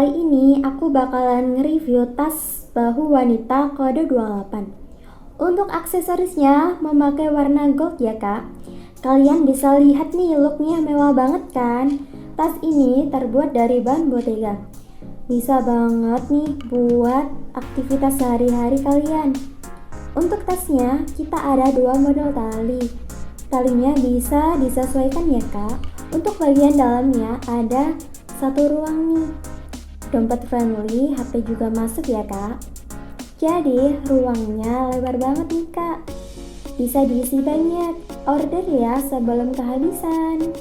Kali ini aku bakalan nge-review tas bahu wanita kode 28. Untuk aksesorisnya memakai warna gold ya kak. Kalian bisa lihat nih looknya mewah banget kan. Tas ini terbuat dari bahan Bottega. Bisa banget nih buat aktivitas sehari-hari kalian. Untuk tasnya kita ada dua model tali. Talinya bisa disesuaikan ya kak. Untuk bagian dalamnya ada satu ruang nih. Dompet friendly, HP juga masuk ya kak. Jadi ruangnya lebar banget nih kak. Bisa diisi banyak. Order ya sebelum kehabisan.